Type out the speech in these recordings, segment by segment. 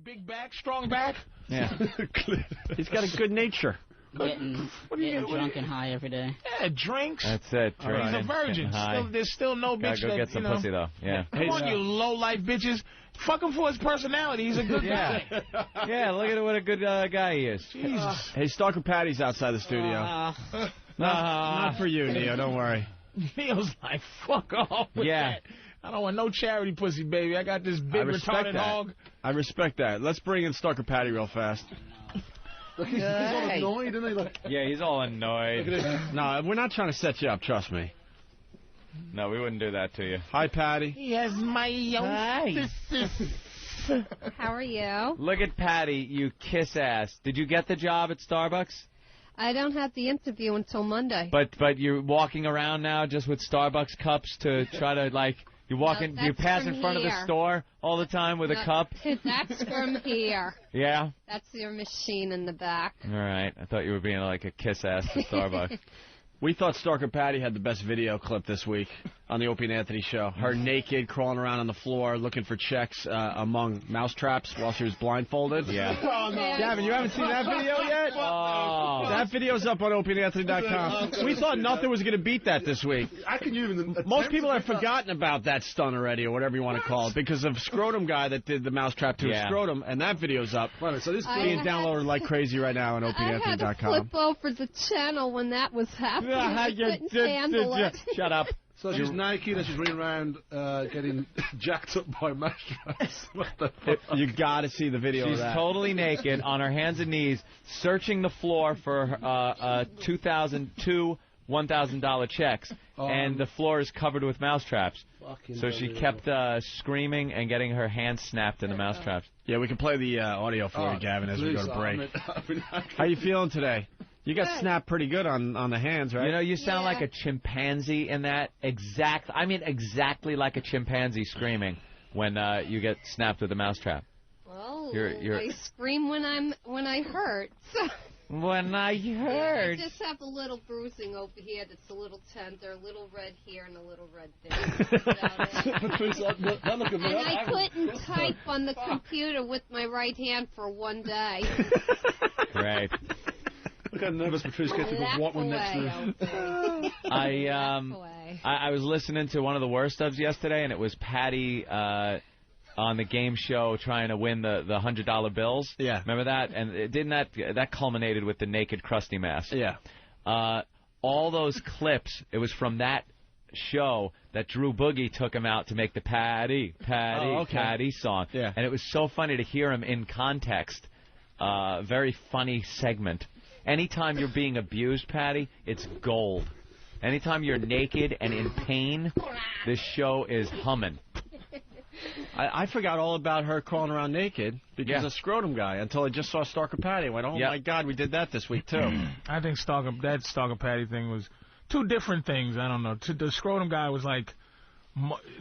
Big back, strong back. Yeah. He's got a good nature. Getting drunk and high every day. Yeah, drinks. That's it. He's a virgin. There's still no bitch Gotta go that, get some pussy, though. Yeah. Come on, you low-life bitches. Fuck him for his personality. He's a good guy. Yeah, look at what a good guy he is. Jesus. Hey, Stalker Patti's outside the studio. Not for you, Neo. Don't worry. Neo's like, fuck off with that. I don't want no charity pussy, baby. I got this big retarded hog. I respect that. Let's bring in Stalker Patti real fast. Look, he's all annoyed, isn't he? Look. Yeah, he's all annoyed. No, we're not trying to set you up, trust me. No, we wouldn't do that to you. Hi, Patty. He has my How are you? Look at Patty, you kiss ass. Did you get the job at Starbucks? I don't have the interview until Monday. But you're walking around now just with Starbucks cups to try to, like, you pass in front of the store all the time with a cup? That's from here. Yeah? That's your machine in the back. All right. I thought you were being like a kiss ass to Starbucks. We thought Stalker Patti had the best video clip this week on the Opie and Anthony show. Her naked, crawling around on the floor, looking for checks among mousetraps while she was blindfolded. Yeah. Gavin, you haven't seen that video yet? Oh. That video's up on OpieandAnthony.com. We thought nothing was going to beat that this week. Most people have forgotten about that stunt already, or whatever you want to call it, because of Scrotum Guy that did the mousetrap to his scrotum, and that video's up. So this is being downloaded like crazy right now on OpieandAnthony.com. I had to flip over the channel when that was happening. I couldn't handle it. Shut up. So she's naked and she's running around getting jacked up by mousetraps. What the fuck? You got to see the video of that. She's totally naked on her hands and knees, searching the floor for $2,002 $1,000 checks, and the floor is covered with mousetraps. So she kept screaming and getting her hands snapped in the mousetraps. Yeah, we can play the audio for you, Gavin, as we go to break. How you feeling today? You got snapped pretty good on the hands, right? You know, you sound like a chimpanzee in that exactly like a chimpanzee screaming when you get snapped with a mousetrap. Well, I scream when I hurt. When I hurt. I just have a little bruising over here that's a little tender, a little red here, and a little red there. And I couldn't type on the computer with my right hand for one day. Right. Look how nervous Patrice gets with what one next move. I was listening to one of the worst ofs yesterday, and it was Patty on the game show trying to win the $100 bills. Yeah. Remember that? And that culminated with the naked Krusty mask. Yeah. All those clips, it was from that show that Drew Boogie took him out to make the Patty song. Yeah. And it was so funny to hear him in context. Very funny segment. Anytime you're being abused, Patty, it's gold. Anytime you're naked and in pain, this show is humming. I forgot all about her crawling around naked because of Scrotum Guy until I just saw Stalker Patti. I went, oh, my God, we did that this week, too. I think that Stalker Patti thing was two different things. I don't know. The Scrotum Guy was like...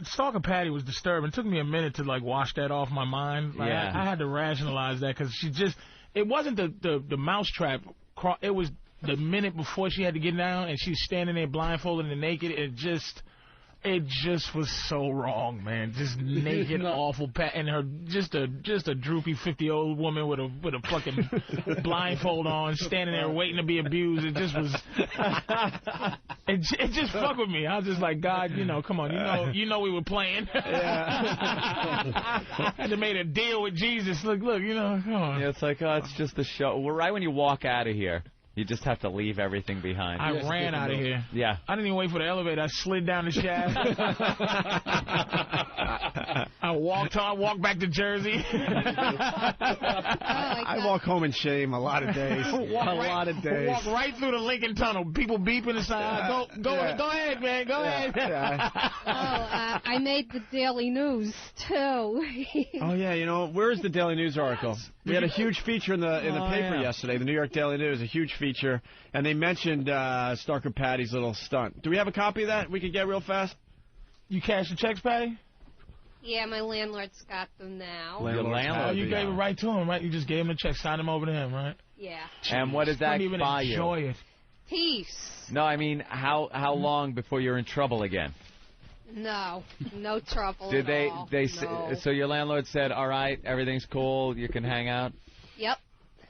Stalker Patti was disturbing. It took me a minute to, like, wash that off my mind. Like, I had to rationalize that because she just... It wasn't the mousetrap. It was the minute before she had to get down and she's standing there blindfolded and naked. It just was so wrong, man. Just naked, awful, and her just a droopy 50-year-old woman with a fucking blindfold on, standing there waiting to be abused. It just was. It just fucked with me. I was just like, God, come on, you know we were playing. I had to make a deal with Jesus. Look, come on. Yeah, it's like, it's just the show. Well, right when you walk out of here. You just have to leave everything behind. I ran out of here. Yeah. I didn't even wait for the elevator. I slid down the shaft. I walked back to Jersey. I walk home in shame a lot of days. Walk right through the Lincoln Tunnel. People beeping inside. Go ahead, man. Go ahead. I made the Daily News, too. Oh, yeah. Where is the Daily News article? We had a huge feature in the paper yesterday, the New York Daily News, a huge feature, and they mentioned Stalker Patti's little stunt. Do we have a copy of that we could get real fast? You cash the checks, Patty? Yeah, my landlord's got them now. Your landlord? You gave it right to him, right? You just gave him the check, signed him over to him, right? Yeah. And what did that buy you? Enjoy it. Peace. No, I mean, how long before you're in trouble again? No trouble Did at all. No. So your landlord said, all right, everything's cool, you can hang out? Yep.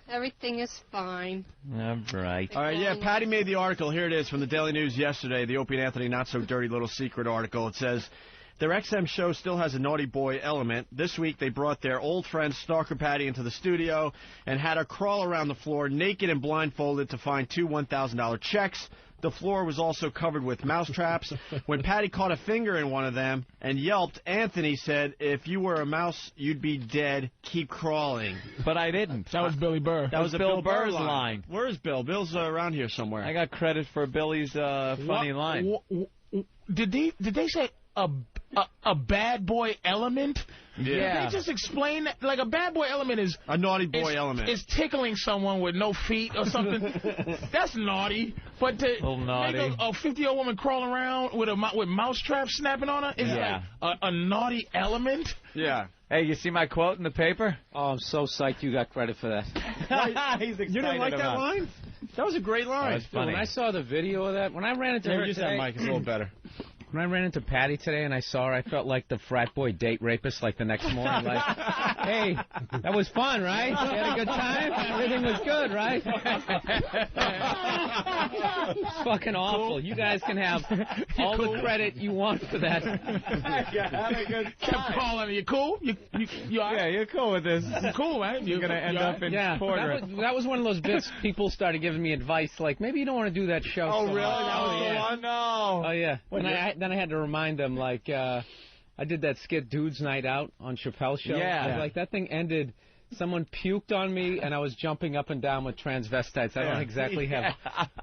Everything is fine. All right. All right, yeah, Patty made the article. Here it is from the Daily News yesterday, the Opie and Anthony Not So Dirty Little Secret article. It says, their XM show still has a naughty boy element. This week they brought their old friend Stalker Patti into the studio and had her crawl around the floor naked and blindfolded to find two $1,000 checks. The floor was also covered with mouse traps. When Patty caught a finger in one of them and yelped, Anthony said, if you were a mouse, you'd be dead. Keep crawling. But I didn't. That was Billy Burr. That was Bill Burr's line. Where is Bill? Bill's around here somewhere. I got credit for Billy's funny line. Did they say a bad boy element? Yeah. They just explain that, like a bad boy element is a naughty boy element. Is tickling someone with no feet or something. That's naughty. But to naughty. make a 50-year-old woman crawl around with mouse traps snapping on her is like a naughty element. Yeah. Hey, you see my quote in the paper? Oh, I'm so psyched you got credit for that. He's excited. You didn't like that line? That was a great line. That was funny. When I saw the video of that, when I ran into her today, that mic is a little better. When I ran into Patty today and I saw her, I felt like the frat boy date rapist, like the next morning. Like, hey, that was fun, right? You had a good time? Everything was good, right? It's fucking awful. You guys can have all the credit you want for that. Kept calling her. You cool? You yeah, you're cool with this. You're cool, right? You're going to end up in Porter. That was one of those bits people started giving me advice, like, maybe you don't want to do that show. Oh, so really? much. That was the one? No. Oh, yeah. Then I had to remind them, like, I did that skit Dude's Night Out on Chappelle's show. Yeah. I was like, that thing ended, someone puked on me, and I was jumping up and down with transvestites. I don't exactly have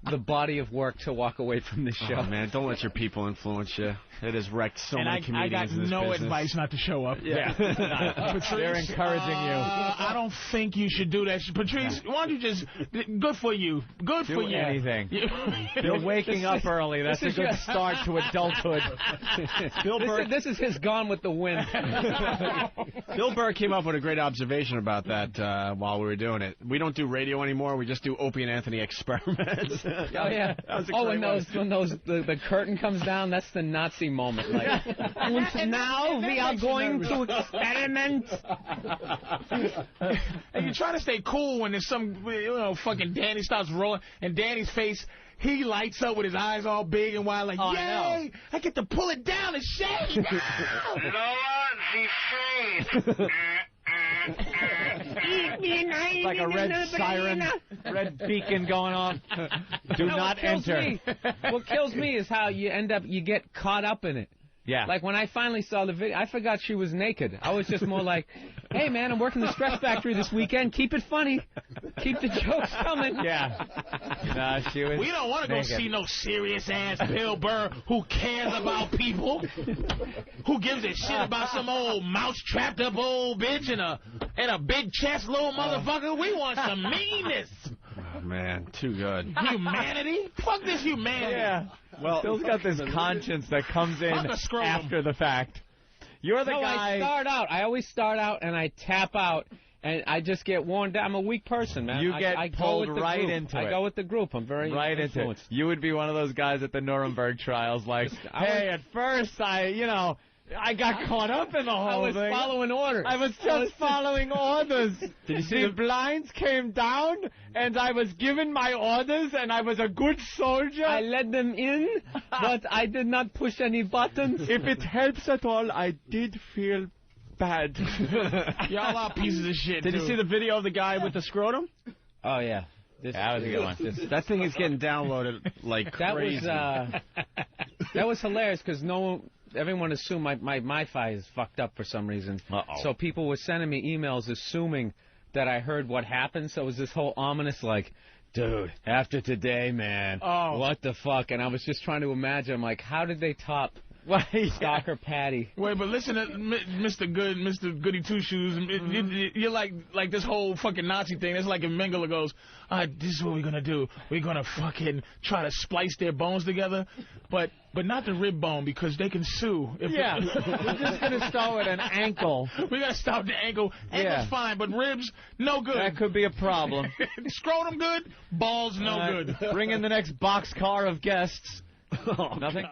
the body of work to walk away from this show. Oh, man, don't let your people influence you. It has wrecked so many comedians in this I got no business. advice not to show up. Yeah. Patrice, they're encouraging you. I don't think you should do that. Patrice, why don't you just... Good for you. Good for you. Do anything. You're waking up early. That's a good start to adulthood. This is his Gone with the Wind. Bill Burr came up with a great observation about that while we were doing it. We don't do radio anymore. We just do Opie and Anthony experiments. Oh, yeah. When the curtain comes down, that's the Nazi moment. Like, and now we are going to experiment. And you're trying to stay cool when there's some, fucking Danny starts rolling, and Danny's face, he lights up with his eyes all big and wide, like, yay! I get to pull it down and shake. It's like a red siren, red beacon going on. Do not enter. What kills me is how you get caught up in it. Yeah. Like when I finally saw the video, I forgot she was naked. I was just more like, hey, man, I'm working the Stress Factory this weekend. Keep it funny. Keep the jokes coming. Yeah. Nah, she was We don't want to go see no serious-ass Bill Burr who cares about people, who gives a shit about some old mouse-trapped-up old bitch and a big-chest little motherfucker. We want some meanness. Oh, man, too good. Humanity? Fuck this humanity. Yeah. Well, Bill's got this conscience that comes in after the fact. You're the guy. I always start out and I tap out and I just get worn down. I'm a weak person, man. You get pulled right into it. I go with the group. I'm very influenced. Into it. You would be one of those guys at the Nuremberg trials, like, hey, at first I got caught up in the whole thing. I was following orders. I was just following orders. Did you see the blinds came down, and I was given my orders, and I was a good soldier. I let them in, but I did not push any buttons. If it helps at all, I did feel bad. Y'all are pieces of shit, Did you see the video of the guy with the scrotum? Oh, yeah. That was a good one. That thing is getting downloaded like crazy. That was hilarious because everyone assumed my Wi-Fi is fucked up for some reason. So people were sending me emails assuming that I heard what happened. So it was this whole ominous, like, dude, after today, man, what the fuck? And I was just trying to imagine, I'm like, how did they top Stalker Patti? Wait, but listen to Mr. Goody Two Shoes. You're like this whole fucking Nazi thing. It's like if Mengele goes, this is what we're gonna do. We're gonna fucking try to splice their bones together, but not the rib bone because they can sue. We're just gonna start with an ankle. We gotta stop the ankle. Ankle's fine, but ribs, no good. That could be a problem. Scrotum good, balls no good. Bring in the next boxcar of guests. Nothing.